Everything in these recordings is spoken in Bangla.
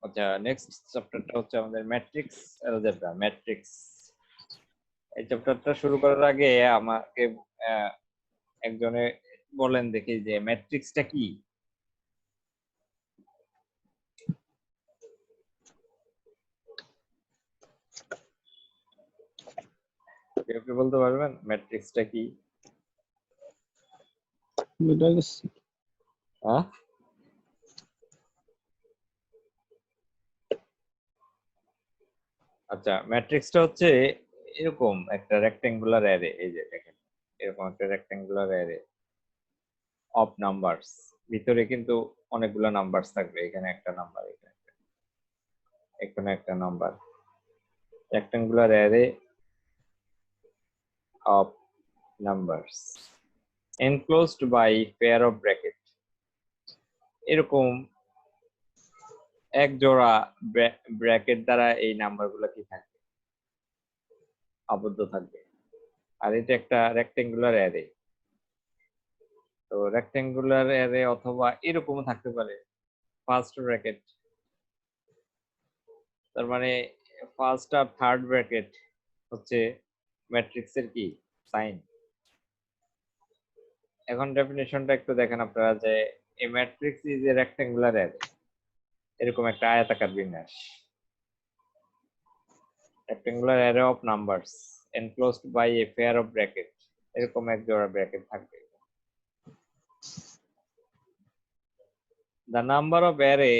আচ্ছা, নেক্সট চ্যাপ্টারটা হচ্ছে আমাদের ম্যাট্রিক্স অ্যালজেব্রা। ম্যাট্রিক্স এই চ্যাপ্টারটা শুরু করার আগে আমাকে একজনে বলেন দেখি যে ম্যাট্রিক্সটা কি? কেউ কি বলতে পারবেন ম্যাট্রিক্সটা কি? হ্যাঁ, আচ্ছা, ম্যাট্রিক্সটা হচ্ছে এরকম একটা রেক্টেঙ্গুলার অ্যারে। এই যে দেখেন, এরকম একটা রেক্টেঙ্গুলার অ্যারে অফ নাম্বারস। ভিতরে কিন্তু অনেকগুলো নাম্বারস থাকবে। এখানে একটা নাম্বার, এখানে একটা number. Rectangular array of numbers enclosed by pair of bracket। এরকম এক জোড়া ব্র্যাকেট দ্বারা এই নাম্বারগুলো কি থাকবে, আবদ্ধ থাকবে। আর এটা একটা রেক্টেঙ্গুলার অ্যারে। তো রেক্টেঙ্গুলার অ্যারে অথবা এরকমও থাকতে পারে ফার্স্ট ব্র্যাকেট, তার মানে ফার্স্ট আর থার্ড ব্র্যাকেট হচ্ছে ম্যাট্রিক্সের কি সাইন। এখন ডেফিনেশনটা একটু দেখেন আপনারা যে a matrix is a rectangular array. এরকম একটা আয়তাকার বিন্যাস, rectangular array of numbers enclosed by a pair of bracket। এরকম এক জোড়া ব্র্যাকেট থাকবে। দ্য নাম্বার অফ অ্যারে,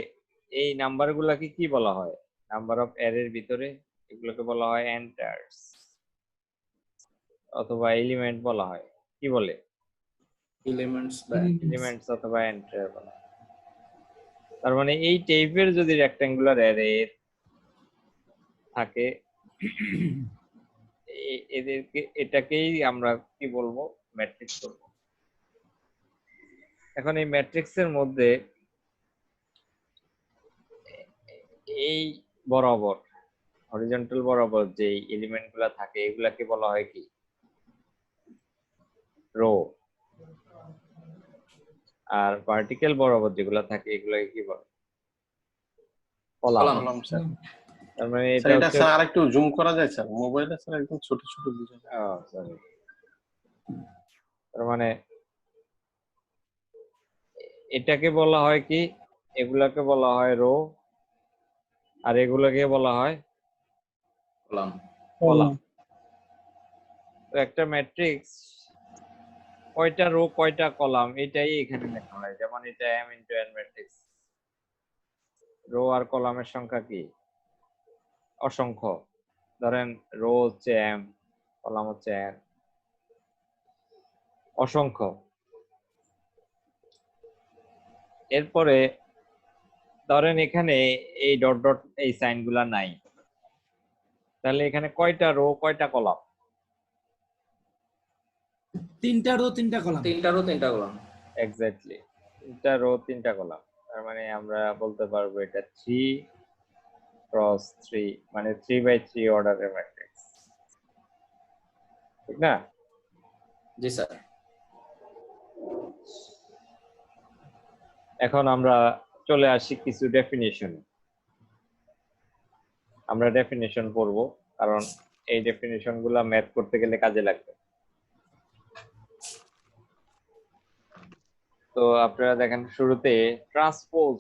এই নাম্বারগুলোকে কি বলা হয়? নাম্বার অফ অ্যারের ভিতরে এগুলোকে বলা হয় এন্টার্স অথবা এলিমেন্ট বলা হয়। কি বলে? এলিমেন্টস অথবা এন্টার বলা হয়। তার মানে এই টাইপের যদি রেক্টেঙ্গুলার অ্যারে থাকে, এদেরকে এটাকেই আমরা কি বলবো? ম্যাট্রিক্স বলবো। এখন এই ম্যাট্রিক্সের মধ্যে এই বরাবর হরিজন্টাল বরাবর যে এলিমেন্ট গুলা থাকে এগুলাকে বলা হয় কি? রো। আর ভার্টিক্যাল বরাবর যেগুলা থাকে এগুলাকে কি বলে? কলাম। তার মানে এটা হচ্ছে, স্যার আরেকটু জুম করা যায় স্যার? মোবাইলে স্যার একদম ছোট ছোট বুঝা যায়। সরি। তার মানে এটাকে বলা হয় কি? এগুলাকে বলা হয় রো, আর এগুলাকে বলা হয় কলাম। তো একটা ম্যাট্রিক্স কয়টা রো কয়টা কলাম এটাই এখানে লেখা হয়। যেমন এটা m into n matrix, row আর কলামের সংখ্যা কি? অসংখ্য। ধরেন রো হচ্ছে m, কলাম হচ্ছে n, অসংখ্য। এরপরে ধরেন এখানে এই ডট ডট এই সাইন গুলা নাই, তাহলে এখানে কয়টা রো কয়টা কলাম? তিনটা রো তিনটা কলাম। এক্স্যাক্টলি, তিনটা রো তিনটা কলাম। তার মানে আমরা বলতে পারবো এটা 3 ক্রস 3, মানে 3/3 অর্ডারের ম্যাট্রিক্স, ঠিক না? জি স্যার। এখন আমরা চলে আসি কিছু ডেফিনিশন। আমরা ডেফিনিশন পড়বো, কারণ এই ডেফিনিশন গুলা ম্যাথ করতে গেলে কাজে লাগবে। তো আপনারা দেখেন শুরুতে ট্রান্সপোজ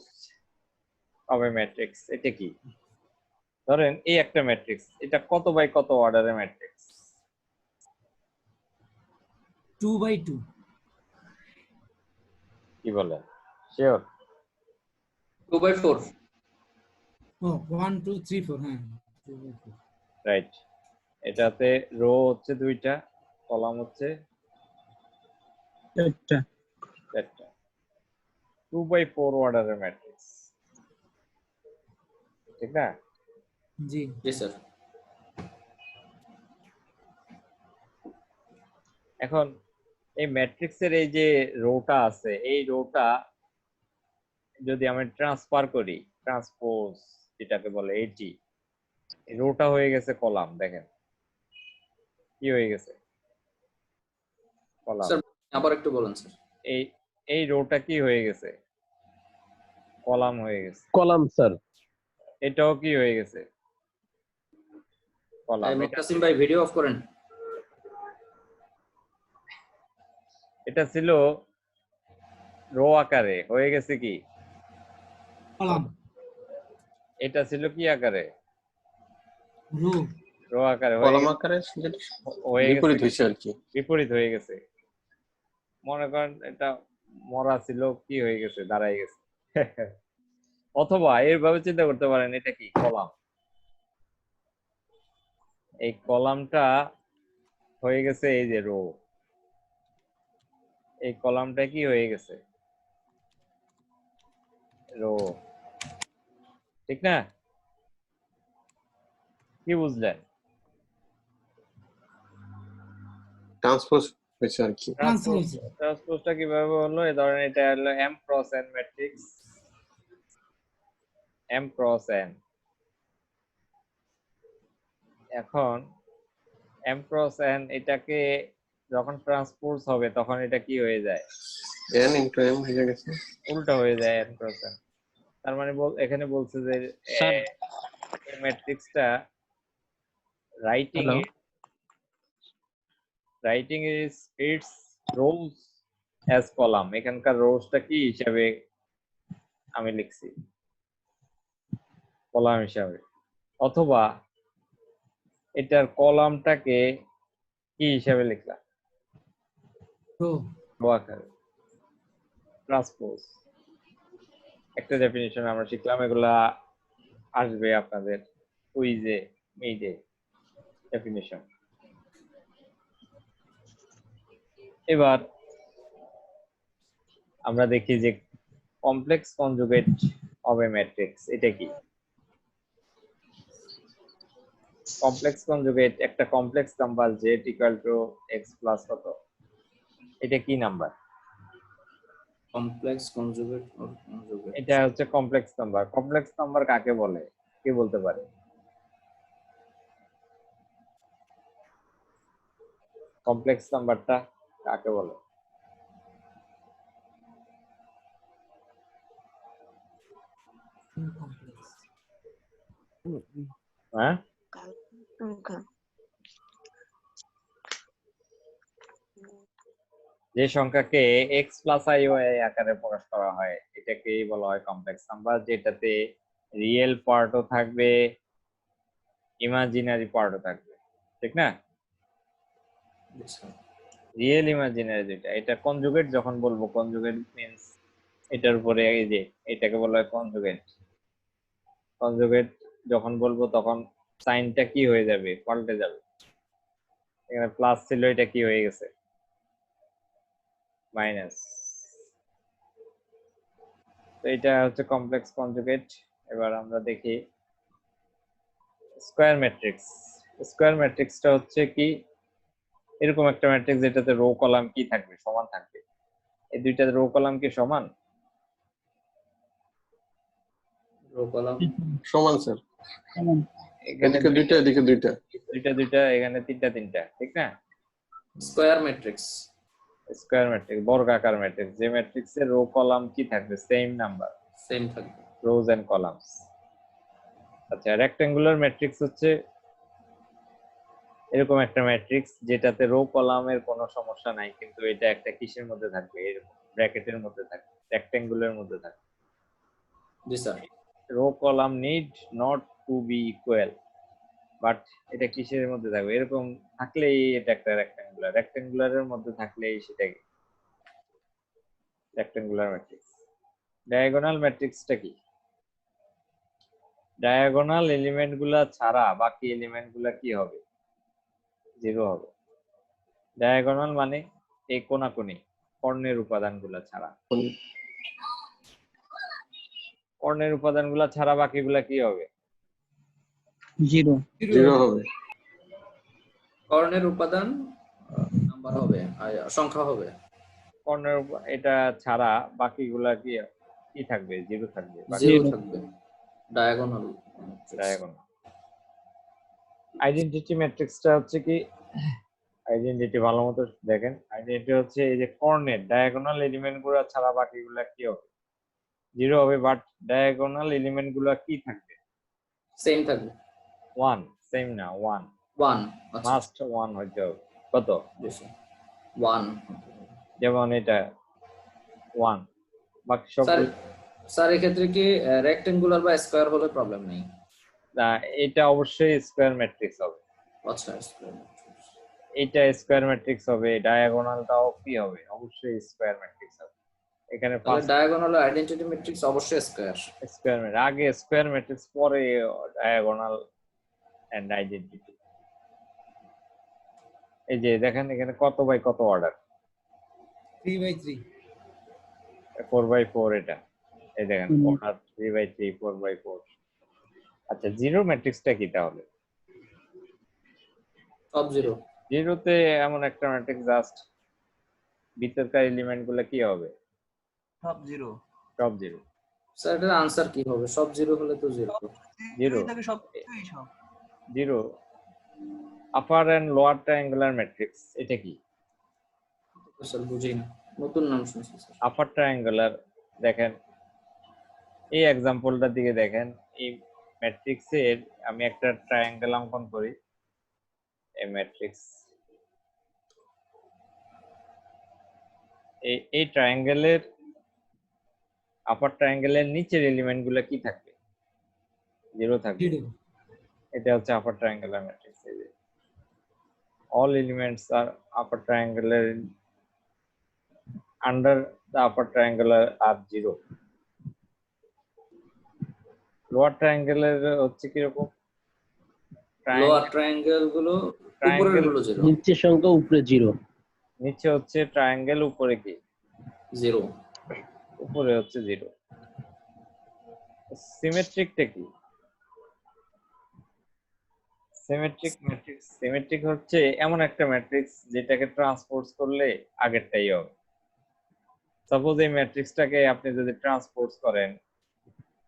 অফ এ ম্যাট্রিক্স, এটা কি? ধরেন এই একটা ম্যাট্রিক্স, এটা কত বাই কত অর্ডারের ম্যাট্রিক্স? 2/2। কি বলেন, শিওর? 2/4। ও 1 2 3 4, হ্যাঁ 2/4। রাইট। এটাতে রো হচ্ছে দুইটা, কলাম হচ্ছে চারটা। 2/4 অর্ডারের ম্যাট্রিক্স, ঠিক না? জি জি স্যার। এখন এই ম্যাট্রিক্সের এই যে রোটা আছে, এই রোটা যদি আমি ট্রান্সফার করি, ট্রান্সপোজ যেটাকে বলে, এটি রোটা হয়ে গেছে কলাম। দেখেন কি হয়ে গেছে, কলাম। স্যার আবার একটু বলেন স্যার। এই এই রোটা কি হয়ে গেছে? কলাম হয়ে গেছে। Column sir. এটাও কি হয়ে গেছে কলাম। এটা মুক্তাসিম ভাই ভিডিও অফ করেন। এটা ছিল রো আকারে, হয়ে গেছে কি কলাম এটা ছিল কি আকারে, রো রো আকারে হয়ে কলাম গেছে, আকারে যেটা হয়ে বিপরীত গেছে হয়েছে আর কি। বিপরীত হয়ে গেছে। মনে করেন এটা মরা ছিল, কি হয়ে গেছে, দাঁড়ায় গেছে। অথবা এইভাবে চিন্তা করতে পারেন, এটা কি কলাম, এই কলামটা হয়ে গেছে এই যে রো, এই কলামটা কি হয়ে গেছে রো, ঠিক না? কি বুঝলেন? ট্রান্সপোজ হয়েছে আর কি। ট্রান্সফার হয়েছে। ট্রান্সপোজটা কিভাবে হলো, এই ধরেন এটা হলো m cross n matrix, m cross n। এখন m ক্রস n এটাকে যখন ট্রান্সপোজ হবে তখন এটা কি হয়ে যায়, n ইনটু m হয়ে গেছে। উল্টা হয়ে যায় n ক্রস n। তার মানে এখানে বলছে যে স্যার এই ম্যাট্রিক্সটা writing hello writing is it's rows as column. এখানকার রোজটা কি হিসাবে আমি লিখছি, কলাম হিসাবে, অথবা এটার কলামটাকে কি হিসাবে লিখলাম, রো রো আকারে। ট্রান্সপোজ একটা ডেফিনিশন আমরা শিখলাম, এগুলা আসবে আপনাদের কুইজে, মিডে ডেফিনিশন। এবার আমরা দেখি যে complex conjugate of A matrix এটা কি। কমপ্লেক্স কনজুগেট একটা complex number z equal to x plus কত, এটা কি number? Complex conjugate or conjugate. এটা হচ্ছে কমপ্লেক্স নাম্বার। কমপ্লেক্স নাম্বার কাকে বলে, কে বলতে পারে? কমপ্লেক্স নাম্বারটা কাকে বলে? কমপ্লেক্স হ্যাঁ, সংখ্যা যে সংখ্যাকে x প্লাস i y আকারে প্রকাশ করা হয় এটাকেই বলা হয় কমপ্লেক্স নাম্বার, যেটাতে রিয়েল পার্টও থাকবে, ইমাজিনারি পার্টও থাকবে, ঠিক না? রিয়েল ইমাজিনারি দুইটা। এটা কনজুগেট যখন বলবো, কনজুগেট মিন্স এটার উপরে এই যে এটাকে বলা হয় কনজুগেট। কনজুগেট যখন বলবো তখন সাইনটা কি হয়ে যাবে, পাল্টে যাবে। এখানে প্লাস ছিল, এটা কি হয়ে গেছে, মাইনাস। তো এটা হচ্ছে কমপ্লেক্স কনজুগেট। এবার আমরা দেখি স্কয়ার ম্যাট্রিক্স। স্কয়ার ম্যাট্রিক্সটা হচ্ছে কি, এরকম একটা ম্যাট্রিক্স যেটাতে রো কলাম কি থাকবে, সমান থাকবে। এই দুইটা রো কলাম কি সমান? রো কলাম সমান স্যার, এখানে এদিকে দুইটা এদিকে দুইটা। দুইটা দুইটা, এখানে তিনটা তিনটা, ঠিক না? Square matrix. স্কয়ার ম্যাট্রিক্স বর্গাকার ম্যাট্রিক্স, যে ম্যাট্রিক্সের রো কলাম কি থাকবে, সেম নাম্বার, সেম থাকবে। রোজ এন্ড কলামস। আচ্ছা, রেক্টেঙ্গুলার ম্যাট্রিক্স হচ্ছে এরকম একটা ম্যাট্রিক্স যেটাতে রো কলামের কোনো সমস্যা নাই, কিন্তু এটা একটা কিসের মধ্যে থাকবে, এরকম ব্র্যাকেটের মধ্যে থাকবে, রেক্টেঙ্গুলার মধ্যে থাকবে। জি sir. Row column need not to be equal, but এটা কিসের মধ্যে থাকবে, এরকম থাকলেই এটা একটা রেক্টেঙ্গুলার, রেক্টেঙ্গুলারের মধ্যে থাকলেই সেটা রেক্টেঙ্গুলার ম্যাট্রিক্স। ডায়াগোনাল ম্যাট্রিক্সটা কি? ডায়াগোনাল এলিমেন্ট গুলা ছাড়া বাকি এলিমেন্ট গুলা কি হবে, জিরো হবে। ডায়াগোনাল মানে এই কোনাকুনি কর্ণের উপাদানগুলা ছাড়া, কর্ণের উপাদানগুলা ছাড়া বাকিগুলা কি হবে, জিরো হবে। কর্ণের উপাদান নাম্বার হবে, সংখ্যা হবে। কর্ণের এটা ছাড়া বাকিগুলা কি কি থাকবে, জিরো থাকবে। জিরো থাকবে। Diagonal diagonal. আইডেন্টিটি ম্যাট্রিক্সটা হচ্ছে কি, আইডেন্টিটি ভালো মতো দেখেন। আইডেন্টিটি হচ্ছে এই যে কর্ণের ডায়াগোনাল এলিমেন্ট গুলা ছাড়া বাকিগুলা কি হবে, জিরো হবে, বাট ডায়াগোনাল এলিমেন্ট গুলা কি থাকবে, সেম থাকবে। 1 সেম না 1 1 আচ্ছা মাস্ট 1 হইতে হবে। কত? বুঝছি 1 যেমন এটা 1 বাকি স্যার সবগুলো স্যার এক্ষেত্রে কি রেক্টেঙ্গুলার বা স্কয়ার হলে প্রবলেম নেই? এটা অবশ্যই স্কয়ার ম্যাট্রিক্স হবে। আচ্ছা স্কয়ার এটা স্কয়ার ম্যাট্রিক্স হবে, ডায়াগোনালটাও কি হবে? অবশ্যই স্কয়ার ম্যাট্রিক্স হবে। এখানে তাহলে ফার্স্ট ডায়াগোনাল আইডেন্টিটি ম্যাট্রিক্স অবশ্যই স্কয়ার। স্কয়ার আগে স্কয়ার ম্যাট্রিক্স পরে ডায়াগোনাল এন্ড আইডেন্টিটি। এই যে দেখেন এখানে কত বাই কত অর্ডার, 3/3 4/4 এটা। এই দেখেন অর্ডার 3/3 4/4। আচ্ছা জিরো ম্যাট্রিক্সটা কি তাহলে? সব জিরো। জিরোতে এমন একটা ম্যাট্রিক্স জাস্ট ভিতরকার এলিমেন্ট গুলো কি হবে? সব জিরো। সব জিরো। স্যার এটার আনসার কি হবে? সব জিরো হলে তো জিরো। জিরো থাকে সব কিছুই সব। Zero upper and lower triangular matrix এটা কি? স্যার বুঝি না, নতুন নাম শুনছি স্যার। আপার ট্রায়াঙ্গুলার দেখেন এই এক্সাম্পলটার দিকে দেখেন, এই ম্যাট্রিক্সের আমি একটা ট্রায়াঙ্গেল অঙ্কন করি। এই ম্যাট্রিক্স এই ট্রায়াঙ্গেলের আপার ট্রায়াঙ্গেলের নিচের এলিমেন্ট গুলো কি থাকবে? জিরো থাকবে। 0 এটা হচ্ছে আপার ট্রায়াঙ্গুলার ম্যাট্রিক্স। এই যে all elements are upper triangular under the upper triangular are 0. lower triangular হচ্ছে কি রকম? লোয়ার ট্রায়াঙ্গেল গুলো উপরের Triangle- গুলো জিরো। নিচের সংখ্যা উপরে 0 নিচে হচ্ছে ট্রায়াঙ্গেল, উপরে কি? জিরো। উপরে হচ্ছে 0। সিমেট্রিকটা কি? সিমেট্রিক ম্যাট্রিক্স, সিমেট্রিক হচ্ছে এমন একটা ম্যাট্রিক্স যেটাকে ট্রান্সপোজ করলে আগেরটাই হবে। সাপোজ এই ম্যাট্রিক্সটাকে আপনি যদি ট্রান্সপোজ করেন,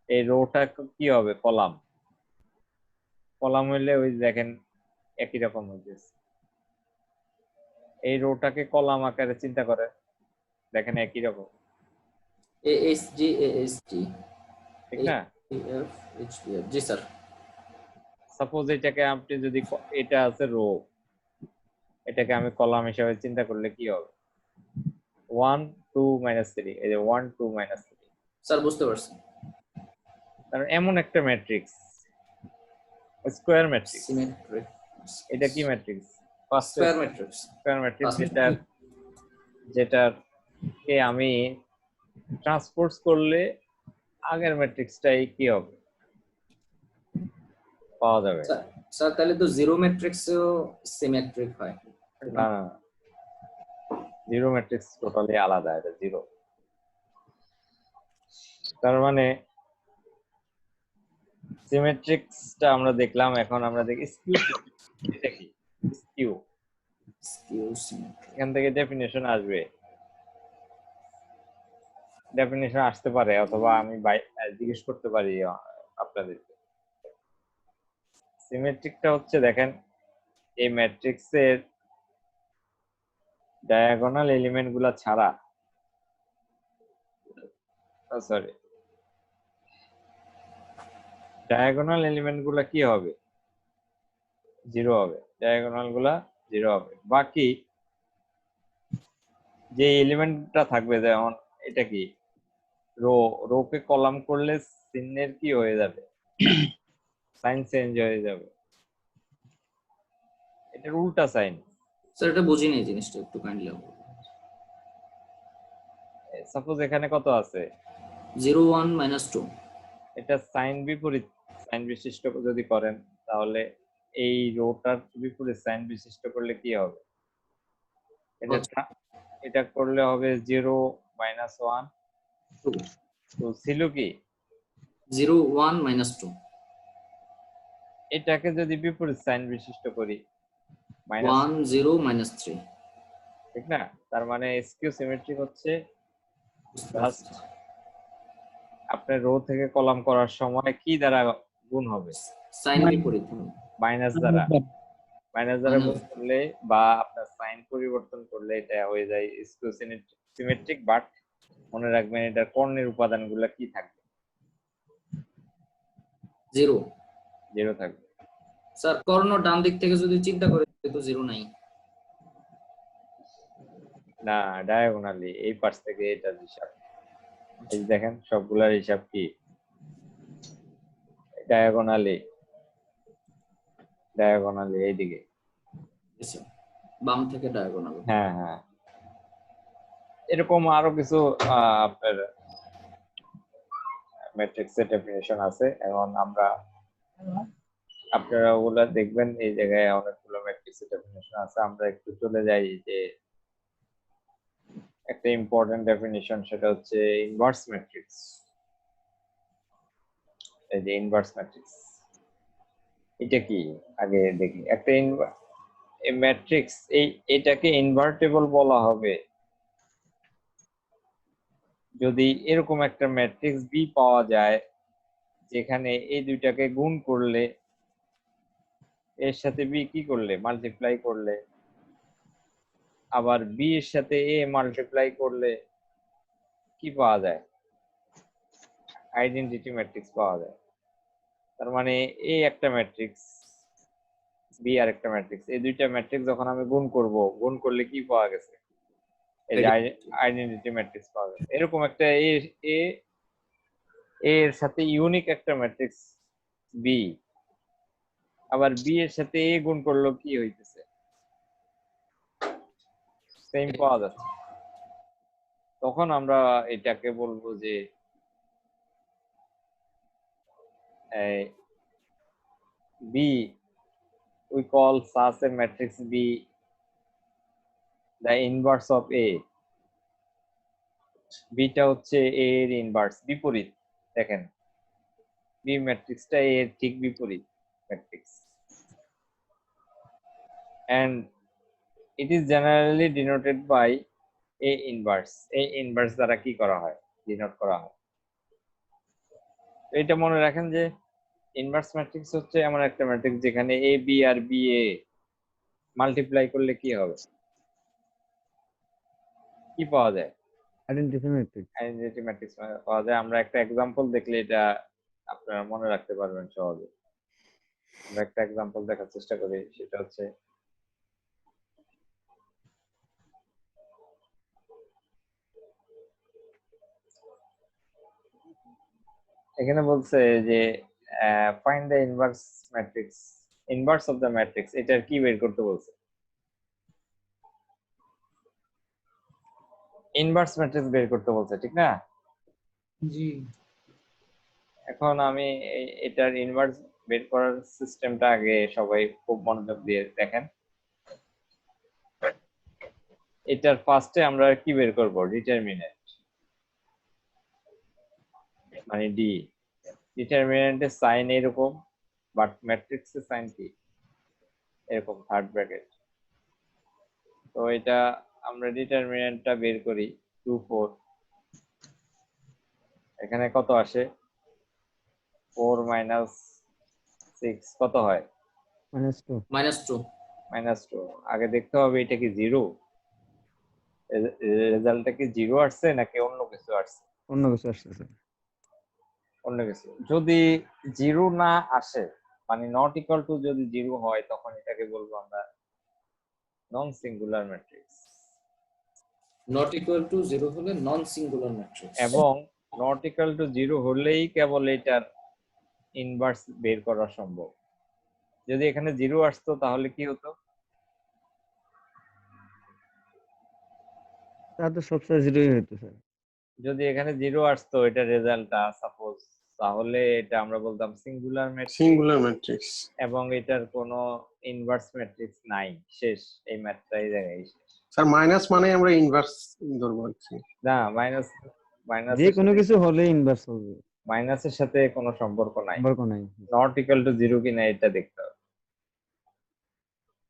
এই রোটা কি হবে? কলাম। কলাম হইলে ওই দেখেন একই রকম হইতেছে। এই রোটাকে কলাম আকারে চিন্তা করেন, দেখেন একই রকম, এএসজি এএসজি ঠিক না? এফ এইচডি জি স্যার। সাপোজ এটাকে আপনি যদি এটা আছে রো, এটাকে আমি কলাম হিসাবে চিন্তা করলে কি হবে? 1 2 3, এই যে 1 2 3। স্যার বুঝতে পারছি। কারণ এমন একটা ম্যাট্রিক্স স্কয়ার ম্যাট্রিক্স। সিমেট্রিক এটা কি matrix? First square matrix. Square matrix, First যেটাকে আমি ট্রান্সপোজ করলে আগের ম্যাট্রিক্সটাই কি হবে? পাওয়া যাবে। স্যার তাহলে তো জিরো ম্যাট্রিক্সেও সিমেট্রিক হয়। না না, জিরো ম্যাট্রিক্স টোটালি আলাদা, এটা জিরো। তার মানে সিমেট্রিক্সটা আমরা দেখলাম, এখন আমরা দেখি স্কিউ। এটা কি স্কিউ? Skew symmetric. এখান থেকে ডেফিনিশন আসবে, ডেফিনিশন আসতে পারে, অথবা আমি জিজ্ঞেস করতে পারি আপনাদেরকে। সিমেট্রিকটা হচ্ছে দেখেন এই ম্যাট্রিক্সের ডায়াগোনাল এলিমেন্ট গুলা ছাড়া, সরি, ডায়াগোনাল এলিমেন্ট গুলা কি হবে? জিরো হবে। ডায়াগোনাল গুলা জিরো হবে। বাকি যে এলিমেন্টটা থাকবে, যেমন এটা কি রো, রোকে কলাম করলে চিহ্নের কি হয়ে যাবে? সাইন চেঞ্জ হয়ে যাবে, এটার উল্টা সাইন। স্যার এটা বুঝিনি এই জিনিসটা, একটু কাইন্ডলি বলুন। সাপোজ এখানে কত আছে? 0 1 -2। এটা সাইন বিপরীত সাইন বিশিষ্ট যদি করেন, তাহলে এই রোটার বিপরীত সাইন বিশিষ্ট করলে কি হবে? এটা করলে হবে 0 -1 2 তো ছিল কি 0 1 -2 এটাকে যদি বিপরীত সাইন বিশিষ্ট করি 1 0 -3। ঠিক না? তার মানে স্কিউ সিমেট্রিক হচ্ছে জাস্ট আপনার রো থেকে কলাম করার সময় কি দ্বারা গুণ হবে? সাইন বিপরীত। মাইনাস দ্বারা। মাইনাস দ্বারা গুণ করলে বা আপনার সাইন পরিবর্তন করলে এটা হয়ে যায় স্কিউ সিমেট্রিক। বাট মনে রাখবেন এটার কর্ণের উপাদানগুলো কি থাকবে? 0 জিরো থাকবে। স্যার কর্ণ ডান দিক থেকে যদি চিন্তা করে তো জিরো নাই। না, ডায়াগোনালি এই পাশ থেকে এটার হিসাব। এই যে দেখেন সবগুলার হিসাব কি ডায়াগোনালি এইদিকে। আচ্ছা, বাম থেকে ডায়াগোনাল। হ্যাঁ হ্যাঁ, এরকম আরো কিছু আপনার ম্যাট্রিক্সের ডেফিনিশন আছে। এখন আপনারা ওগুলা দেখবেন, এই জায়গায় অনেকগুলো ম্যাট্রিক্সের ডেফিনিশন আছে। আমরা একটু চলে যাই যে একটা ইম্পর্টেন্ট ডেফিনিশন, সেটা হচ্ছে ইনভার্স ম্যাট্রিক্স। এই যে ইনভার্স ম্যাট্রিক্স এটা কি আগে দেখি। একটা ম্যাট্রিক্স এটাকে ইনভার্টেবল বলা হবে যদি এরকম একটা ম্যাট্রিক্স বি পাওয়া যায় যেখানে এই দুইটাকে গুণ করলে, এর সাথে বি কি করলে মাল্টিপ্লাই করলে, আবার বি এর সাথে এ মাল্টিপ্লাই করলে কি পাওয়া যায়, আইডেন্টিটি ম্যাট্রিক্স পাওয়া যায়। তার মানে এ একটা ম্যাট্রিক্স, বি আর একটা ম্যাট্রিক্স, এই দুইটা ম্যাট্রিক্স যখন আমি গুণ করলে কি পাওয়া গেছে, এই যে আইডেন্টিটি ম্যাট্রিক্স পাওয়া গেছে। এরকম একটা এ এর সাথে ইউনিক একটা ম্যাট্রিক্স বি, আবার বি এর সাথে এ গুণ করলো কি হইতেছে, সেম পাওয়া যাচ্ছে। তখন আমরা এটাকে বলবো যে B, we call such a matrix B the inverse of A. Beta হচ্ছে A এর ইনভার্স, বিপরীত। দেখেন বি ম্যাট্রিক্সটা A এর ঠিক বিপরীত matrix, and it is generally denoted by A inverse. A inverse দ্বারা কি করা হয়, ডিনোট করা হয়। এটা মনে রাখেন যে ইনভার্স ম্যাট্রিক্স হচ্ছে এমন একটা ম্যাট্রিক্স যেখানে A B R B A multiply করলে কি হবে, কি পাওয়া যায়, আইডেন্টিটি ম্যাট্রিক্স। আইডেন্টিটি ম্যাট্রিক্স পাওয়া যায়। আমরা একটা এক্সাম্পল দেখলে এটা আপনারা মনে রাখতে পারবেন সহজে। আমরা একটা এক্সাম্পল দেখার চেষ্টা করি, সেটা হচ্ছে এখানে বলছে যে find the inverse matrix, inverse of the matrix, এটার কি বের করতে বলছে, ইনভার্স ম্যাট্রিক্স বের করতে বলছে, ঠিক না? জি। এখন আমি এটার ইনভার্স বের করার সিস্টেমটা আগে সবাই খুব মনোযোগ দিয়ে দেখেন। এটার ফার্স্টে আমরা কি বের করব, ডিটারমিনেন্ট, মানে ডি। ডিটারমিনেন্টের সাইন এরকম, বাট ম্যাট্রিক্সের সাইন কি এরকম, থার্ড ব্র্যাকেট। তো এটা আমরা ডিটারমিনেন্টটা বের করি 2 4, এখানে কত আসে 4 6 কত হয় -2 -2। আগে দেখতে হবে এটা কি জিরো, রেজাল্টটা কি জিরো আসছে নাকি অন্য কিছু আসছে, অন্য কিছু আসছে স্যার। অন্য কিছু। যদি জিরো না আসে, মানে নট ইকুয়াল টু যদি জিরো হয়, তখন এটাকে বলবো আমরা non singular matrix. Not equal to zero হলে নন সিঙ্গুলার ম্যাট্রিক্স। এবং নট ইকুয়াল টু জিরো হলেই কেবল এটার ইনভার্স বের করা সম্ভব। যদি এখানে জিরো আসতো তাহলে কি হতো, তাহলে সবসময় জিরোই হতো স্যার। যদি এখানে জিরো আসতো এটা রেজাল্টটা সাপোজ, তাহলে এটা আমরা বলতাম সিঙ্গুলার ম্যাট্রিক্স, সিঙ্গুলার ম্যাট্রিক্স। এবং এটার কোনো ইনভার্স ম্যাট্রিক্স নাই, শেষ, এই ম্যাথটা এই জায়গায় শেষ। স্যার মাইনাস মানে আমরা ইনভার্স ধরবো আর কি। না, মাইনাস যে কোনো কিছু হলে ইনভার্স হবে, মাইনাসের সাথে কোনো সম্পর্ক নাই, সম্পর্ক নাই। নট ইকুয়াল টু জিরো কিনা এটা দেখতে হবে।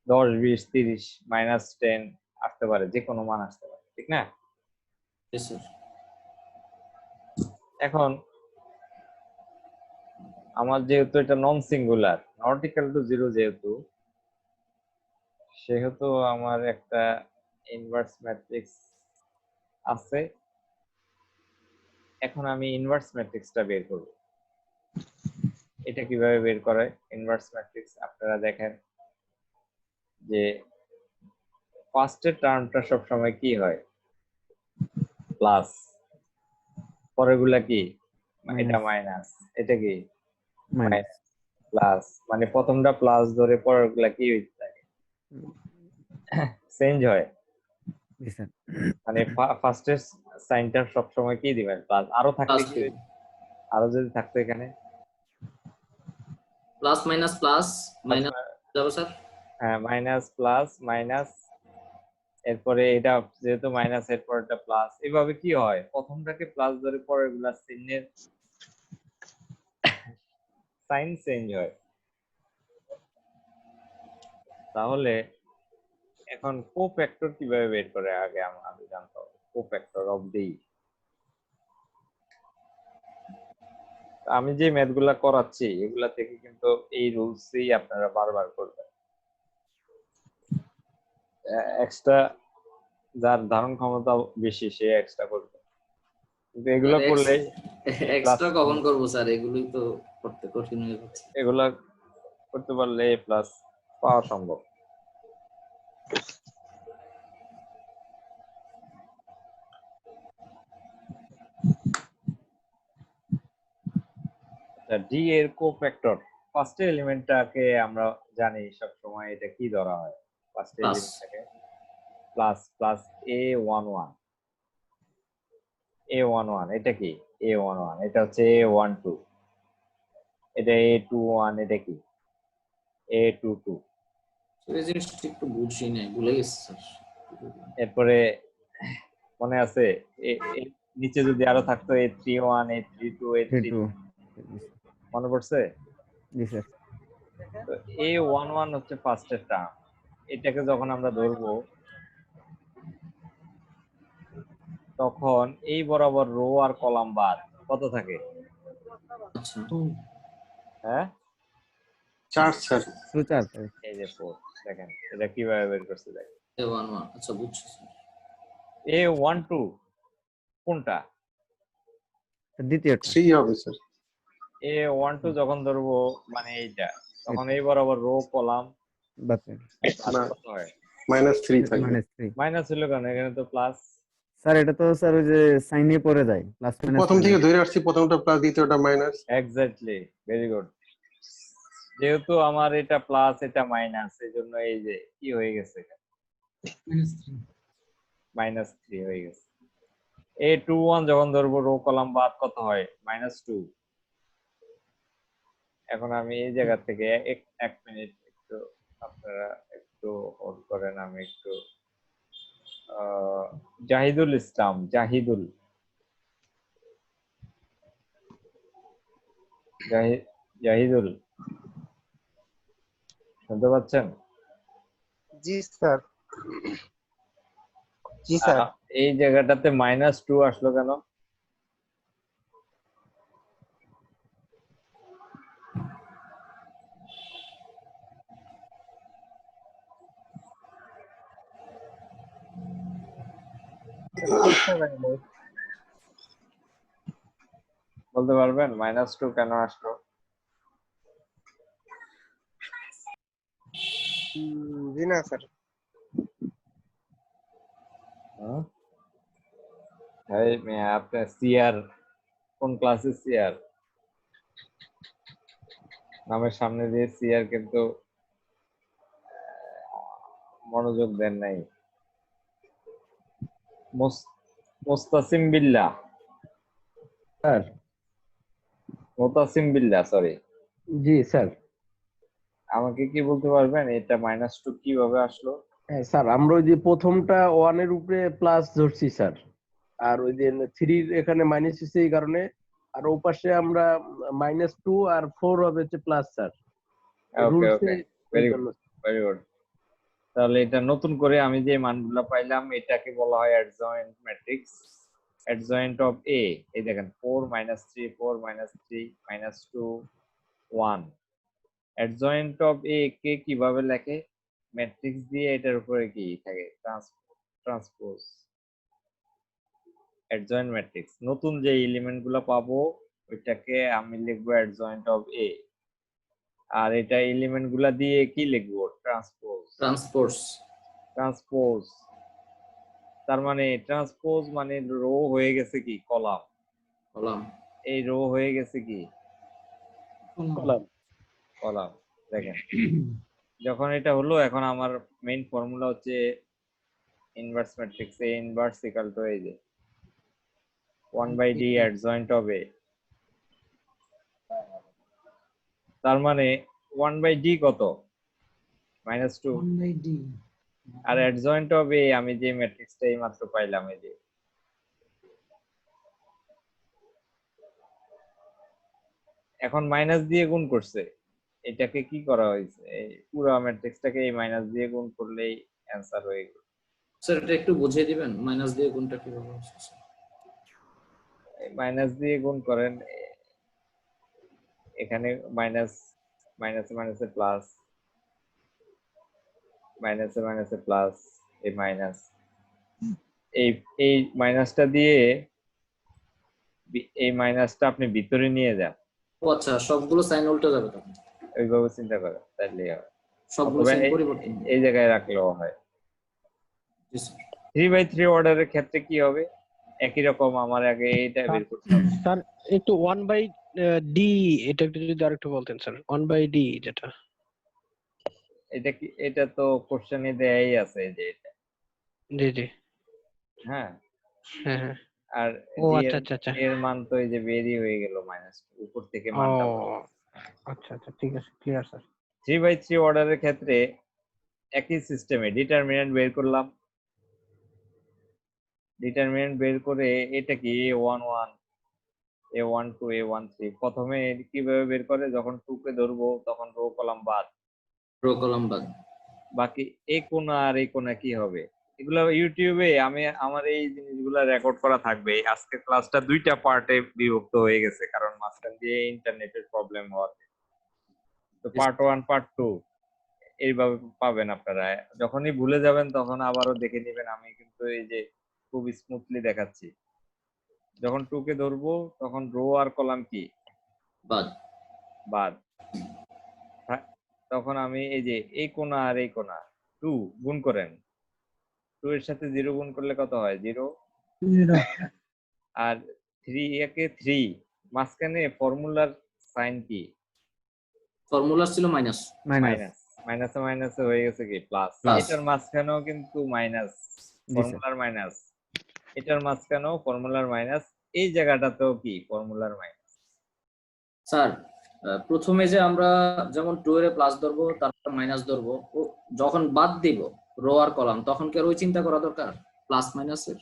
10 20 30 -10 আসতে পারে, যে কোনো মান আসতে পারে, ঠিক না? Yes, sir. এখন আমার যেহেতু এটা non singular, not equal to zero যেহেতু, সেহেতু আমার একটা ইনভার্স ম্যাট্রিক্স আছে। এখন আমি ইনভার্স ম্যাট্রিক্সটা বের করব। এটা এটা কিভাবে বের করে ইনভার্স ম্যাট্রিক্স? আপনারা দেখেন যে ফার্স্টের টার্মটা সব সময় কি হয়, প্লাস, পরেরগুলা কি, এটা মাইনাস, এটা কি মাইনাস। প্লাস, মানে প্রথমটা প্লাস ধরে পরেরগুলা কি হইতে থাকে, চেঞ্জ হয়। জি স্যার। মানে ফার্স্টের সাইনটা সব সময় কি দিবেন, প্লাস। আরো থাকলে কি হইতো? আরো যদি থাকতো এখানে প্লাস মাইনাস প্লাস মাইনাস যাবে স্যার। হ্যাঁ, মাইনাস প্লাস মাইনাস, এরপরে এটা যেহেতু মাইনাস এরপরটা প্লাস, এভাবে কি হয়, প্রথমটাকে প্লাস ধরে পরেরগুলা চিহ্নের সাইন চেঞ্জ হয়। তাহলে এখন কোফ্যাক্টর কিভাবে বের করে আগে আমি জানতে হবে, কোফ্যাক্টর অফ ডি। আমি যে ম্যাথ গুলা করাচ্ছি এগুলা থেকে কিন্তু এই রুলসই আপনারা বারবার করবেন। এক্সট্রা যার ধারণ ক্ষমতা বেশি সে এক্সট্রা করবে, কিন্তু এগুলো করলে এক্সট্রা কখন করব স্যার? এগুলোই তো করতে কঠিন হয়ে যাচ্ছে। এগুলা করতে পারলে এ প্লাস পাওয়া সম্ভব। ডি এর কোফ্যাক্টর, ফার্স্ট এলিমেন্টটাকে আমরা জানি সব সময় এটা কি ধরা হয়, ফার্স্ট Plus. এলিমেন্টটাকে প্লাস প্লাস a11, a11 এটা কি, a11 এটা হচ্ছে a12, এটা a21, এটা কি a22। এই জিনিসটা একটু বুঝি নাই, ভুলে গেছি স্যার। এরপরে মনে আছে নিচে যদি আরো থাকতো a31, a32, a32, মনে পড়ছে? জি স্যার। তো a11 হচ্ছে ফার্স্টের টার্ম, এটাকে যখন আমরা ধরবো তখন এই বরাবর রো আর কলাম বাদ কত থাকে? আচ্ছা, হ্যাঁ, 4 স্যার। 4 স্যার। এই যে 4, দেখেন এটা কিভাবে বের করছে, দেখেন A11, আচ্ছা বুঝছি স্যার। a12 কোনটা? দ্বিতীয়টা। 3 হবে স্যার। a12 যখন ধরবো মানে এইটা, তখন এই বরাবর রো কলাম বাতে না, কত হয়? -3 থাকবে। -3। মাইনাস হলো কেন, এখানে তো প্লাস। স্যার এটা তো স্যার ওই যে সাইনে পড়ে যায়, প্লাস মাইনাস প্রথম থেকে ধরে আসছি, প্রথমটা প্লাস, দ্বিতীয়টা মাইনাস। Exactly, very good. যেহেতু আমার এটা প্লাস এটা মাইনাস, এই জন্য এই যে কি হয়ে গেছে, -3 হয়ে গেছে। a21 যখন ধরবো রো কলাম বাদ কত হয়, -2। এখন আমি এই জায়গা থেকে এক মিনিট একটু আপনারা একটু হোল্ড করেন, আমি একটু জাহিদুল ইসলাম, জাহিদুল শুনতে পাচ্ছেন? জি স্যার। জি স্যার। এই জায়গাটাতে -2 আসলো কেন? বলতে পারবেন -2 কেন আসলো? জি না স্যার। এই আপনি সিআর কোন ক্লাসে? সিআর নামের সামনে দিয়ে সিআর, কিন্তু মনোযোগ দেন নাই। মোস্তাসিম বিল্লাহ, স্যার। মোতাসিম বিল্লাহ, সরি। জি স্যার। আমাকে কি বলতে পারবেন এটা -2 কিভাবে আসলো? হ্যাঁ স্যার, আমরা ওই যে প্রথমটা 1 এর উপরে প্লাস ধরছি স্যার, আর ওই যে 3 এখানে মাইনাস হচ্ছে এই কারণে, আর ও পাশে আমরা -2 আর 4 হবে হচ্ছে প্লাস স্যার। ওকে রুলসে ওকে, ভেরি গুড, ভেরি গুড। তাহলে এটা নতুন করে আমি যে মানগুলো পাইলাম এটাকে বলা হয় অ্যাডজয়েন্ট ম্যাট্রিক্স, অ্যাডজয়েন্ট অফ এ। এই দেখেন 4 -3 4 -3 -2 1। অ্যাডজয়েন্ট অফ এ কে কিভাবে লেখে? ম্যাট্রিক্স দিয়ে এটার উপরে কি থাকে, ট্রান্সপোজ। অ্যাডজয়েন্ট ম্যাট্রিক্স, নতুন যে এলিমেন্ট গুলো পাবো ওইটাকে আমি লিখবো অ্যাডজয়েন্ট অফ এ। আর এটা এলিমেন্ট গুলা দিয়ে কি লিখবো? ট্রান্সপোজ। তার মানে ট্রান্সপোজ মানে রো হয়ে গেছে কি কলাম, এই রো হয়ে গেছে কি কলাম। কলাম। দেখেন যখন এটা হলো, এখন আমার মেইন ফর্মুলা হচ্ছে inverse matrix A inverse equal to এই যে 1/d অ্যাডজয়েন্ট অফ এ। তার মানে 1/d কত? -2। 1/d আর অ্যাডজয়েন্ট অফ এ আমি যে ম্যাট্রিক্সটা এই মাত্র পাইলাম, এই যে এখন মাইনাস দিয়ে গুণ করছে, এটাকে কি করা হয়েছে? এই পুরো ম্যাট্রিক্সটাকে এই মাইনাস দিয়ে গুণ করলেই অ্যানসার হয়ে গেল। স্যার এটা একটু বুঝিয়ে দিবেন মাইনাস দিয়ে কোনটা কিভাবে হচ্ছে? মাইনাস দিয়ে গুণ করেন, এখানে মাইনাস মাইনাসে প্লাস, মাইনাসে প্লাস, এই মাইনাস, এই মাইনাসটা দিয়ে এই মাইনাসটা আপনি ভিতরে নিয়ে যান, ও আচ্ছা, সবগুলো সাইন উল্টে যাবে তখন, ওইভাবে চিন্তা করেন, তাহলে সবগুলো সাইন পরিবর্তন হবে। এই জায়গায় রাখলেও হয়। জি স্যার। 3/3 অর্ডারের ক্ষেত্রে কি হবে? একই রকম, আমার আগে এইটা বের করতে হবে। স্যার একটু 1/d এটা একটু যদি আরেকটু বলতেন স্যার, 1/d যেটা। এটা কি? এটা তো কোশ্চেনে দেয়াই আছে যে এটা। জি জি। হ্যাঁ হ্যাঁ হ্যাঁ। আর ও আচ্ছা আচ্ছা আচ্ছা। এর মান তো এই যে বেরিয়ে হয়ে গেল মাইনাস, উপর থেকে ও মানটা। আচ্ছা আচ্ছা, ঠিক আছে, ক্লিয়ার স্যার। 3/3 অর্ডারের ক্ষেত্রে একই সিস্টেমে ডিটারমিনেন্ট বের করলাম। ডিটারমিনেন্ট বের করে এটা কি a11 a12 a13, প্রথমে কিভাবে বের করে? যখন 2 কে ধরবো তখন রো কলাম বাদ, বাকি এই কোণা আর এই কোণা কি হবে? এগুলো ইউটিউবে আমি আমার এই জিনিসগুলো রেকর্ড করা থাকবে। আজকের ক্লাসটা 2টা পার্টে বিভক্ত হয়ে গেছে, কারণ মাঝখান দিয়ে ইন্টারনেটের প্রবলেম হওয়াতে। তো পার্ট 1 পার্ট 2 এইভাবে পাবেন আপনারা। যখনই ভুলে যাবেন তখন আবারও দেখে নেবেন। আমি কিন্তু এই যে খুব স্মুথলি দেখাচ্ছি। যখন 2 কে ধরবো তখন রো আর কলাম কি বাদ। তখন আমি এই যে এই কোণা আর এই কোণা 2 গুণ করেন, 2 এর সাথে 0 গুণ করলে কত হয়? 0। আর 3 একে 3, মাঝখানে ফর্মুলার সাইন কি? ফর্মুলা ছিল মাইনাস। মাইনাসে হয়ে গেছে কি প্লাস। এটার মাঝখানেও কিন্তু মাইনাস, ফর্মুলার মাইনাস। এটার মাঝখানেও ফর্মুলার মাইনাস, এই জায়গাটাতেও কি ফর্মুলার মাইনাস। স্যার প্রথমে যে আমরা যেমন 2 এর প্লাস ধরবো, তারপর মাইনাস ধরবো, ও যখন বাদ দিব রো আর কলাম, তখন কি আর ওই চিন্তা করা দরকার প্লাস মাইনাসের?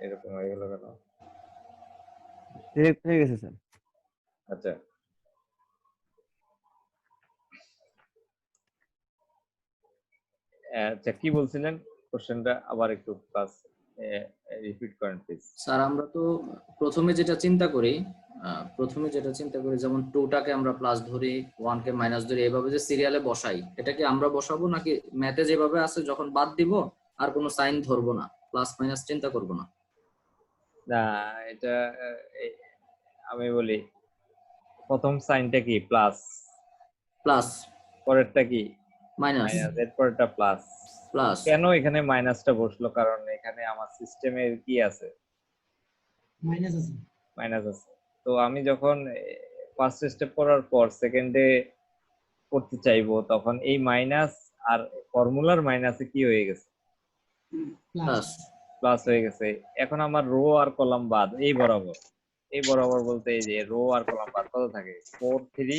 এরকম হয়ে গেল কেন? ডিরেক্ট হয়ে গেছে স্যার। আচ্ছা, আচ্ছা কি বলছিলেন? কোশ্চেনটা আবার একটু ক্লাস রিপিট করেন প্লিজ। স্যার আমরা তো প্রথমে যেটা চিন্তা করি যেমন 2টাকে আমরা প্লাস ধরি, 1 কে মাইনাস ধরি, এভাবে যে সিরিয়ালে বসাই, এটা কি আমরা বসাবো নাকি ম্যাথে যেভাবে আছে যখন বাদ দিব আর কোনো সাইন ধরবো না, প্লাস মাইনাস চিন্তা করব না? না, এটা আমি বলি প্রথম সাইনটা কি? প্লাস, পরেরটা কি? মাইনাস, এরপরটা প্লাস। কেন এখানে মাইনাসটা বসলো? কারণ এখানে আমার সিস্টেমের কি আছে? মাইনাস আছে। তো আমি যখন ফার্স্ট স্টেপ করার পর সেকেন্ডে করতে চাইবো, তখন এই মাইনাস আর ফর্মুলার মাইনাসে কি হয়ে গেছে? প্লাস হয়ে গেছে। এখন আমার রো আর কলাম বাদ, এই বরাবর বলতে এই যে রো আর কলাম বাদ কত থাকে? 4 3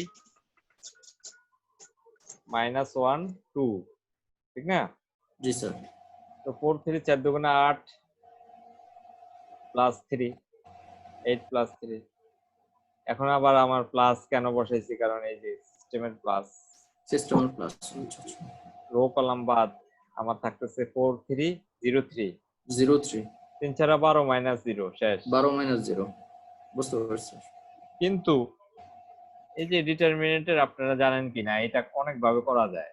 -1 2, ঠিক না? জি স্যার। তো 4 3 4 2 8 প্লাস 3 8 প্লাস 3। এখন আবার আমার প্লাস কেন বসাইছি? কারণ এই যে সিস্টেমের প্লাস, রো কলাম বাদ আমার থাকতেছে 4 3 0 3 3 4 12 -0 শেষ। 12 -0 বুঝতে পারছি। কিন্তু এই যে ডিটারমিনেন্টের আপনারা জানেন কিনা, এটা অনেক ভাবে করা যায়।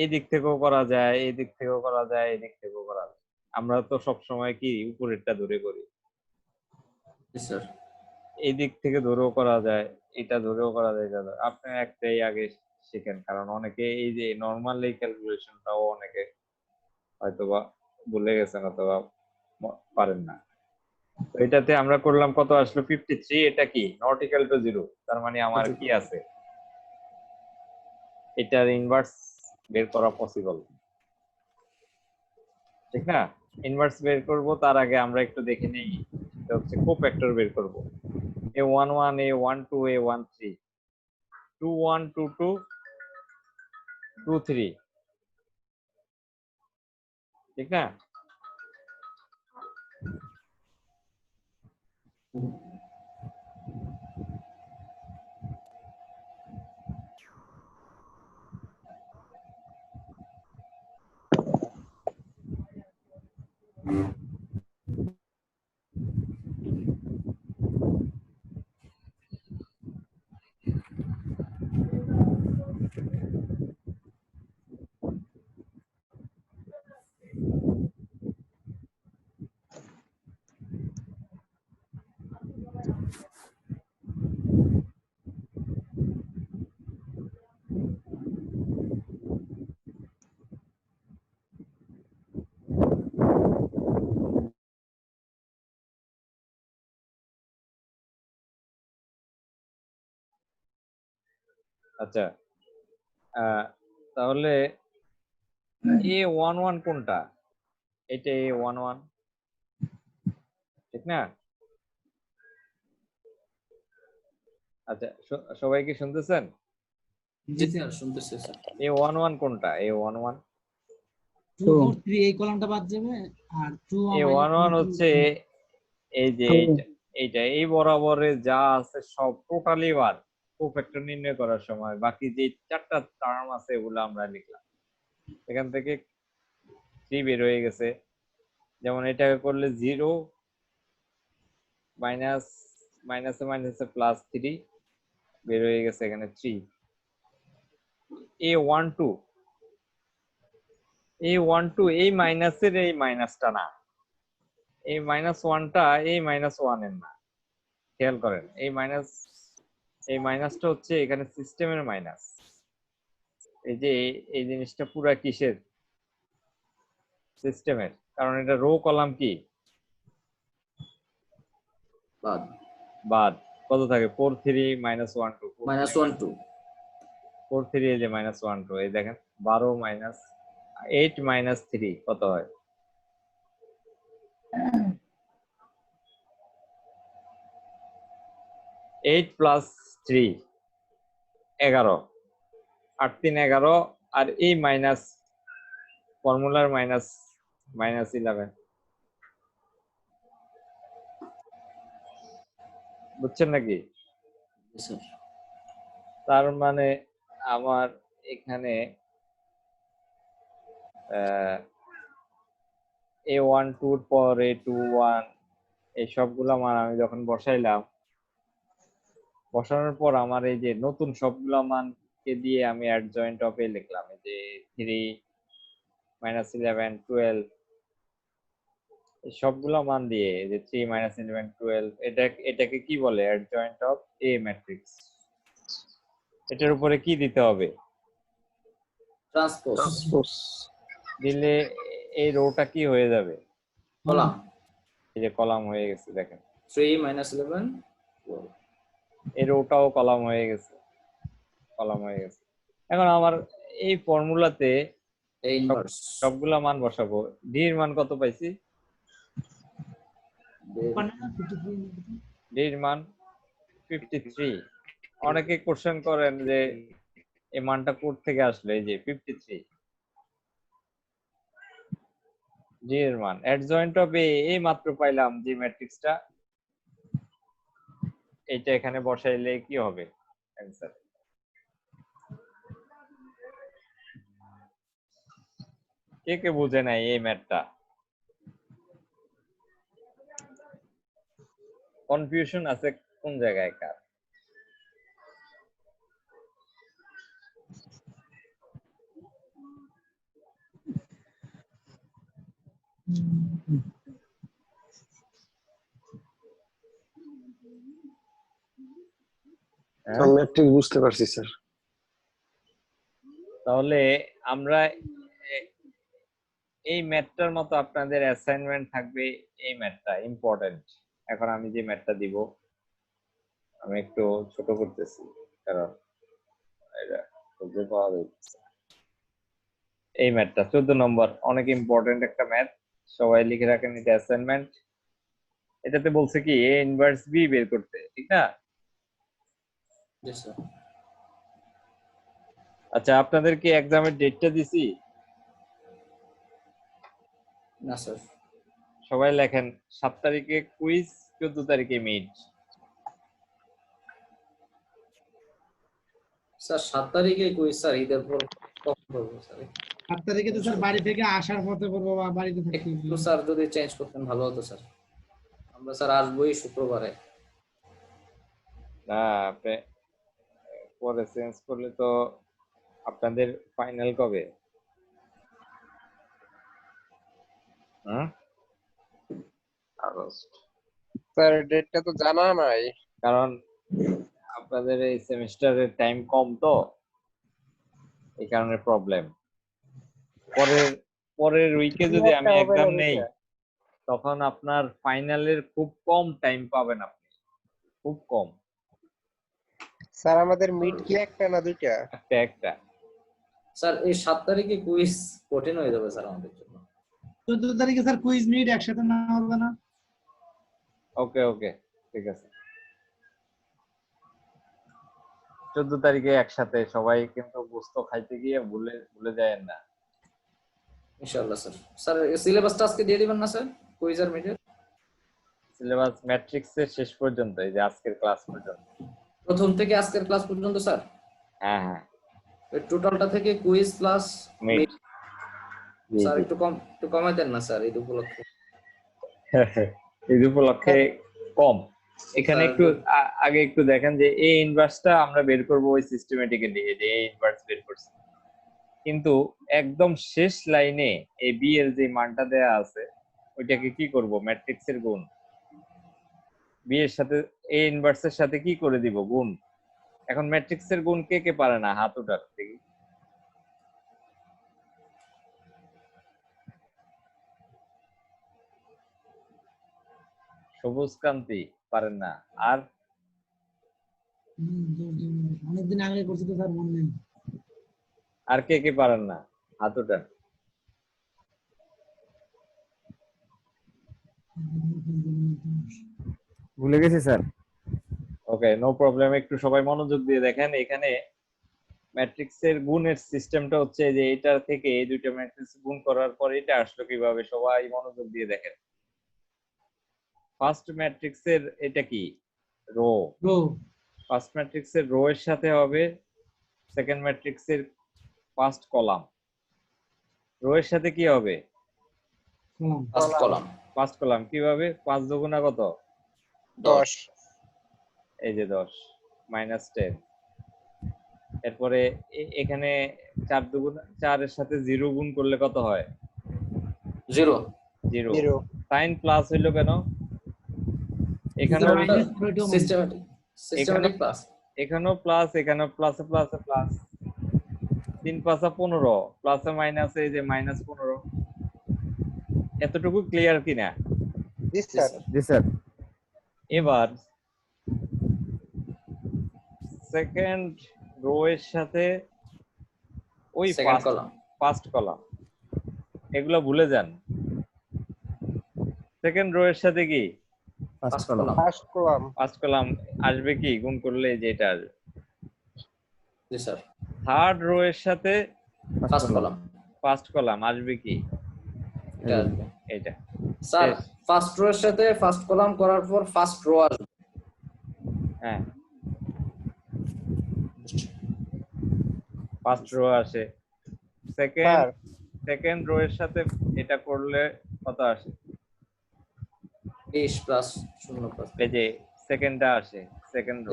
এই দিক থেকেও করা যায়, এই দিক থেকেও করা যায়, এই দিক থেকেও করা যায়। আমরা তো সব সময় কি উপরেরটা ধরে করি। এই দিক থেকে ধরেও করা যায়, এটা ধরেও করা যায়। দাদা আপনি একটাই আগে শিখেন, কারণ অনেকে এই যে নর্মাল এই ক্যালকুলেশনটাও অনেকে হয়তোবা ভুলে গেছেন অথবা পারেন না। তো এটাতে আমরা করলাম কত আসলো 53, এটা কি নট ইকুয়াল টু 0, তার মানে আমার কি আছে, এটার ইনভার্স বের করা পসিবল, ঠিক না? ইনভার্স বের করব তার আগে আমরা একটু দেখে নেই, এটা হচ্ছে কোফ্যাক্টর বের করব। a11 a12 a13 21 22 23, ঠিক না? আচ্ছা, তাহলে a11 কোনটা? এটা a11, ঠিক না? আচ্ছা, সবাই কি শুনতেছেন? জি স্যার, শুনতেছি স্যার। a11 কোনটা? a11 2 4 3 এই কলামটা বাদ যাবে আর 2 a11 হচ্ছে এই যে এইটা এই বরাবরে যা আছে সব টোটালি বার কোফ্যাক্টর নির্ণয় করার সময় বাকি যে চারটা টার্ম আছে এগুলো আমরা লিখলাম, এখান থেকে 3 বের হয়ে গেছে। যেমন এটাকে করলে 0 মাইনাস মাইনাসে মাইনাসে প্লাস 3 বের হয়ে গেছে, এখানে 3। a12 এই মাইনাসের এই মাইনাসটা না, এই -1টা এই -1 এর না, খেয়াল করেন। এই মাইনাসটা হচ্ছে এখানে সিস্টেমের মাইনাস। এই যে এই জিনিসটা পুরা কিসের? সিস্টেমের, কারণ এটা রো কলাম কি বাদ বাদ কত থাকে 4 3 -1 2 -1 2 4 3 এই যে -1 2, এই দেখেন 12 মাইনাস 8 মাইনাস 3 কত হয়? 8 প্লাস 3 11, 8 3 11, আর এই মাইনাস ফর্মুলার মাইনাস -11, বুঝছেন নাকি? স্যার। তার মানে আমার এখানে a12 এর পর a21 এই সবগুলা মান আমি যখন বসাইলাম, বসানোর পর আমার এই যে নতুন সবগুলা মানকে দিয়ে আমি অ্যাডজয়েন্ট অফ এ লিখলাম, এই যে 3 -11 12 এই সবগুলা মান দিয়ে এই যে 3 -11 12 এটাকে কি বলে? Adjoint of A matrix. এটার উপরে কি দিতে হবে? ট্রান্সপোজ দিলে এই রোটা কি হয়ে যাবে? কলাম। এই যে কলাম হয়ে গেছে, দেখেন 3 -11 এই রোটাও কলাম হয়ে গেছে, কলাম হয়ে গেছে। এখন আমার এই ফর্মুলাতে এই ইনভার্স সবগুলা মান বসাবো। ডি এর মান কত পাইছি? ডি এর মান 53। অনেকে কোশ্চেন করেন যে এই মানটা কোথা থেকে আসলো? এই যে 53 জি এর মান অ্যাডজয়েন্ট অফ এ এই মাত্র পাইলাম যে ম্যাট্রিক্সটা, এটা এখানে বসাইলে কি হবে অ্যানসার? কে কে বুঝে নাই এই ম্যাথটা? কনফিউশন আছে কোন জায়গায় কার? হ্যাঁ? ম্যাট্রিক্স বুঝতে পারছি স্যার। তাহলে আমরা এই ম্যাথটার মতো আপনাদের অ্যাসাইনমেন্ট থাকবে। এই ম্যাথটা ইম্পর্টেন্ট। এখন আমি যে ম্যাথটা দিব আমি একটু ছোট করতেছি কারণ এটা খুঁজে পাওয়া যাচ্ছে। এই ম্যাথটা 14 নম্বর, অনেক ইম্পর্টেন্ট একটা ম্যাথ, সবাই লিখে রাখেন এটা অ্যাসাইনমেন্ট। এটাতে বলছে কি এ ইনভার্স বি বের করতে, ঠিক না? জি স্যার। আচ্ছা, আপনাদের কি এক্সামের ডেটটা দিছি? না স্যার। সবাই লেখেন 7 তারিখে কুইজ, 14 তারিখে মিড। স্যার 7 তারিখে কুইজ স্যার, ঈদের পর কখন করবো স্যার? 7 তারিখে তো স্যার বাড়ি থেকে আসার পথে করবো বা বাড়িতে থাকতে একটু স্যার যদি চেঞ্জ করতেন ভালো হতো স্যার। আমরা স্যার আসবোই শুক্রবারে। না, আপনি পরে চেঞ্জ করলে তো আপনাদের ফাইনাল কবে? আগস্ট। স্যার ডেটটা তো জানা নাই। কারণ আপনাদের এই সেমিস্টারের টাইম কম তো, এই কারণে প্রবলেম। পরের উইকে যদি আমি এক্সাম নেই তখন আপনার ফাইনালের খুব কম টাইম পাবেন আপনি, খুব কম। স্যার আমাদের মিড কি একটা না দুইটা? একটা। স্যার এই 7 তারিখে কুইজ কঠিন হয়ে যাবে স্যার আমাদের জন্য। 14 তারিখে স্যার কুইজ মিট একসাথে না হবে না? ওকে, ঠিক আছে। 14 তারিখে একসাথে সবাই, কিন্তু গোস্ত খাইতে গিয়ে ভুলে যায়েন না। ইনশাআল্লাহ স্যার। স্যার সিলেবাসটা আজকে দিয়ে দিবেন না স্যার, কুইজ আর মিটের? সিলেবাস ম্যাট্রিক্সের শেষ পর্যন্ত, এই যে আজকের ক্লাস পর্যন্ত। প্রথম থেকে আজকের ক্লাস পর্যন্ত স্যার? হ্যাঁ। এই টোটালটা থেকে কুইজ প্লাস মিট। স্যার একটু কমাই দেন না স্যার, এই উপলক্ষে। এই উপলক্ষে কম। এখানে একটু আগে একটু দেখেন যে এই ইনভার্সটা আমরা বের করব ওই সিস্টেমেটিক্যালি, যে এই ইনভার্স বের করছি, কিন্তু একদম শেষ লাইনে এই বি এর যে মানটা দেয়া আছে ওইটাকে কি করব? ম্যাট্রিক্সের গুণ। বি এর সাথে এ ইনভার্সের সাথে কি করে দিব? গুণ। এখন ম্যাট্রিক্সের গুণ কে কে পারে না? হাত উঠার দেখি। সবুজ কান্তি পারেন না, আর অনেকদিন আগে করছি তো স্যার, মনে নেই। আর কে কে পারেন না? হাত উঠান। ভুলে গেছি স্যার। ওকে, নো প্রবলেম। একটু সবাই মনোযোগ দিয়ে দেখেন। এখানে ম্যাট্রিক্সের গুণের সিস্টেমটা হচ্ছে যে এটার থেকে এই দুইটা ম্যাট্রিক্স গুণ করার পর এটা আসলো কিভাবে, সবাই মনোযোগ দিয়ে দেখেন। ফার্স্ট ম্যাট্রিক্সের এটা কি? রো। ফার্স্ট ম্যাট্রিক্সের রো এর সাথে হবে সেকেন্ড ম্যাট্রিক্সের ফার্স্ট কলাম। রো এর সাথে কি হবে? First column. ফার্স্ট কলাম কিভাবে? 5 দুগুণা কত? 10। এই যে 10 -10। এরপরে এখানে 4 দুগুণা 4 এর সাথে 0 গুণ করলে কত হয়? 0। সাইন প্লাস হইলো কেন? এখানে সিস্টেমেটিক প্লাস। এখানেও প্লাস, এখানেও প্লাসে প্লাসে প্লাস। 3 5 15, প্লাসে মাইনাসে এই যে -15। এতটুকু ক্লিয়ার কিনা? জি স্যার। এবার সেকেন্ড রো এর সাথে ওই ফার্স্ট কলাম, এগুলো ভুলে যান। সেকেন্ড রো এর সাথে কি? ফার্স্ট কলাম আসবে কি গুণ করলে? যেটা আসবে। জি স্যার। থার্ড রো এর সাথে ফার্স্ট কলাম আসবে কি? এটা আসবে। এটা স্যার ফার্স্ট রো এর সাথে ফার্স্ট কলাম করার পর ফার্স্ট রো আসবে। হ্যাঁ, ফার্স্ট রো আসে। সেকেন্ড রো এর সাথে এটা করলে কত আসে? 20 প্লাস 0 প্লাস। এই যে সেকেন্ডটা আসে, সেকেন্ড রো।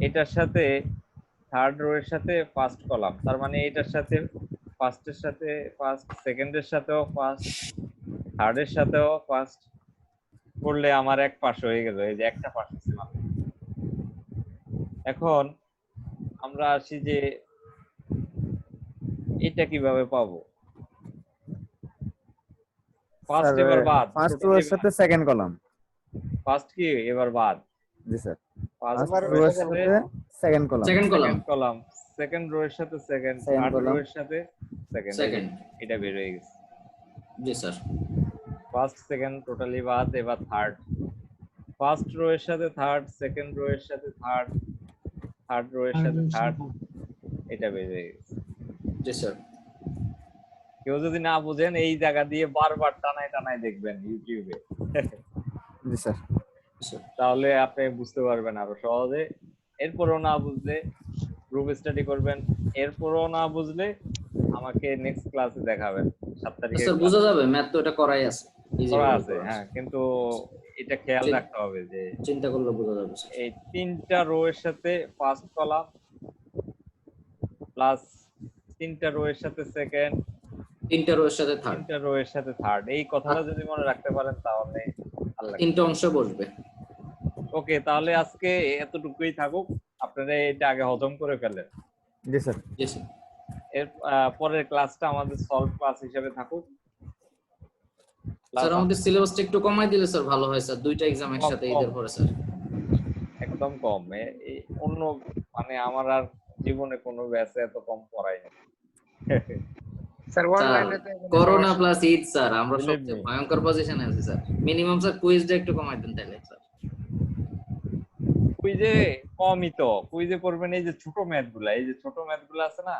এটার সাথে থার্ড রো এর সাথে ফার্স্ট কলাম, তার মানে এটার সাথে ফার্স্টের সাথে ফার্স্ট, সেকেন্ডের সাথেও ফার্স্ট, থার্ডের সাথেও ফার্স্ট করলে আমার এক পাশ হয়ে গেল। এই যে একটা পাশ আছে মাত্র। এখন আমরা আসি যে এটা কিভাবে পাবো। ফার্স্ট এবার বাদ, ফার্স্ট রো এর সাথে সেকেন্ড কলাম। ফার্স্ট কি এবার বাদ। জি sir, first first row row এর এর সাথে সাথে second column. Second column second column, second row এর সাথে second, Second third row column। এর সাথে সেকেন্ড। সেকেন্ড এটা বের হয়ে গেছে। জি স্যার ফার্স্ট সেকেন্ড টোটালি বাদ, এবার থার্ড। ফার্স্ট রো এর সাথে থার্ড, সেকেন্ড রো এর সাথে থার্ড, থার্ড রো এর সাথে থার্ড, এটা বের হয়ে গেছে। জি স্যার কেউ যদি না বুঝেন এই জায়গা দিয়ে বারবার টানায় টানায় দেখবেন ইউটিউবে, জি স্যার। তাহলে আপনি বুঝতে পারবেন আরো সহজে। এরপরও না বুঝলে গ্রুপ স্টাডি করবেন, এরপরও না বুঝলে আমাকে নেক্সট ক্লাসে দেখাবেন 7 তারিখে স্যার বোঝা যাবে, ম্যাথ তো এটা করাই আছে, easy করা ভাবে আছে। করা হ্যাঁ, কিন্তু এটা খেয়াল রাখতে হবে যে চিন্তা করলে বোঝা যাবে স্যার। এই তিনটা রো এর সাথে ফার্স্ট কলাম প্লাস তিনটা রো এর সাথে সেকেন্ড, তিনটা রো এর সাথে থার্ড, তিনটা রো এর সাথে থার্ড, এই কথাটা যদি মনে রাখতে পারেন তাহলে ভালো লাগবে। তিনটা অংশ বসবে। ওকে, তাহলে আজকে এতটুকুই থাকুক, আপনারা এটা আগে হজম করে ফেলেন। জি স্যার। জি স্যার এর পরের ক্লাসটা আমাদের সলভ ক্লাস হিসেবে থাকুক। স্যার আমাদের সিলেবাসটা একটু কমাই দিলে স্যার ভালো হয় স্যার, দুইটা এক্সাম একসাথে ঈদের পরে স্যার। একদম কম, অন্য মানে আমার আর জীবনে কোনো ব্যাচে এত কম পড়াই না। স্যার অনলাইনে তো করোনা প্লাস ঈদ স্যার, আমরা সবচেয়ে ভয়ঙ্কর পজিশনে আছি স্যার। মিনিমাম স্যার কুইজটা একটু কমাই দেন তাহলে স্যার। কুইজে কমই তো, কুইজে করবেন এই যে ছোট ম্যাথ গুলা, এই যে ছোট ম্যাথ গুলা আছে না,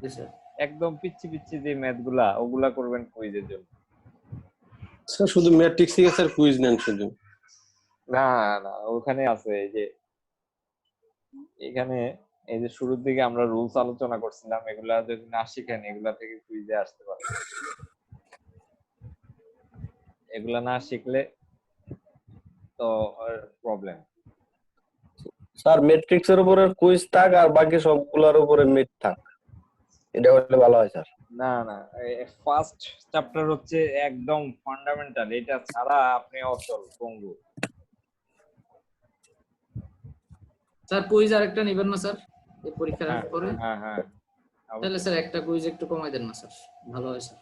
জি স্যার একদম পিচ্ছি পিচ্ছি যে ম্যাথ গুলা, ওগুলা করবেন কুইজের জন্য। স্যার শুধু ম্যাট্রিক্স থেকে স্যার কুইজ নেন শুধু? না না, ওখানে আছে এই যে এখানে এই যে শুরুর দিকে আমরা রুলস আলোচনা করছিলাম, এগুলা যদি না শিখেন এগুলা থেকে কুইজে আসতে পারে। এগুলা না শিখলে তো প্রবলেম। স্যার ম্যাট্রিক্স এর উপরে কুইজ থাক আর বাকি সবগুলোর উপরে মিড থাক, এটা হলে ভালো হয় স্যার। না না, ফার্স্ট চ্যাপ্টার হচ্ছে একদম ফান্ডামেন্টাল, এটা ছাড়া আপনি অচল পঙ্গু। স্যার কুইজ আরেকটা নেবেন না স্যার এই পরীক্ষার পরে? হ্যাঁ হ্যাঁ, তাহলে স্যার একটা কুইজ একটু কমাই দেন না স্যার, ভালো হয় স্যার।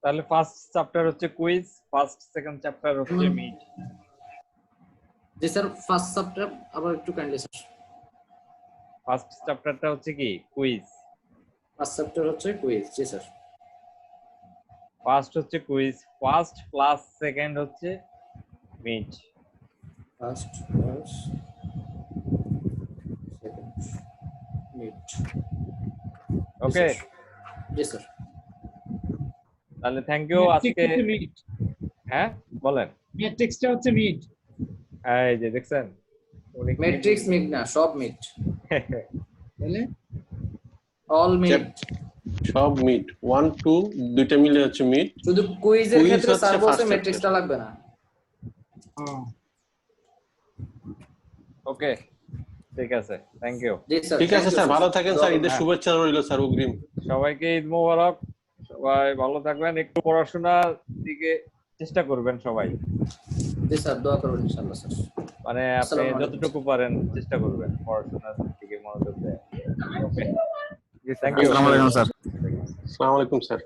তাহলে ফার্স্ট চ্যাপ্টার হচ্ছে কুইজ, ফার্স্ট সেকেন্ড চ্যাপ্টার হচ্ছে মিড। জি স্যার ফার্স্ট চ্যাপ্টার আবার একটু কাইন্ডলি স্যার। ফার্স্ট চ্যাপ্টারটা হচ্ছে কি কুইজ, ফার্স্ট চ্যাপ্টার হচ্ছে কুইজ। জি স্যার ফার্স্ট হচ্ছে কুইজ, ফার্স্ট প্লাস সেকেন্ড হচ্ছে mid. First plus second mid. Okay, জি স্যার তাহলে থ্যাংক ইউ আজকে। হ্যাঁ বলেন। ম্যাট্রিক্সটা হচ্ছে মিড। এই যে দেখছেন, ম্যাট্রিক্স মিড না, সব মিড, তাহলে অল মিড, সব মিড 1 2 দুইটা মিলে হচ্ছে মিড। শুধু কুইজের Quiz ক্ষেত্রে হচ্ছে স্যার বলছে first ম্যাট্রিক্সটা লাগবে না। ওকে ঠিক আছে, থ্যাংক ইউ। জি স্যার ঠিক আছে স্যার, ভালো থাকেন স্যার, ঈদের শুভেচ্ছা রইল স্যার অগ্রিম। সবাইকে ঈদ মোবারক, সবাই ভালো থাকবেন, একটু পড়াশোনার দিকে চেষ্টা করবেন সবাই। জি স্যার দোয়া করবেন ইনশাআল্লাহ স্যার। মানে আপনি যতটুকু পারেন চেষ্টা করবেন পড়াশোনার দিকে মনোযোগ দেওয়ার। ওকে, থ্যাংক ইউ। আসসালামু আলাইকুম স্যার। আসসালামু আলাইকুম স্যার।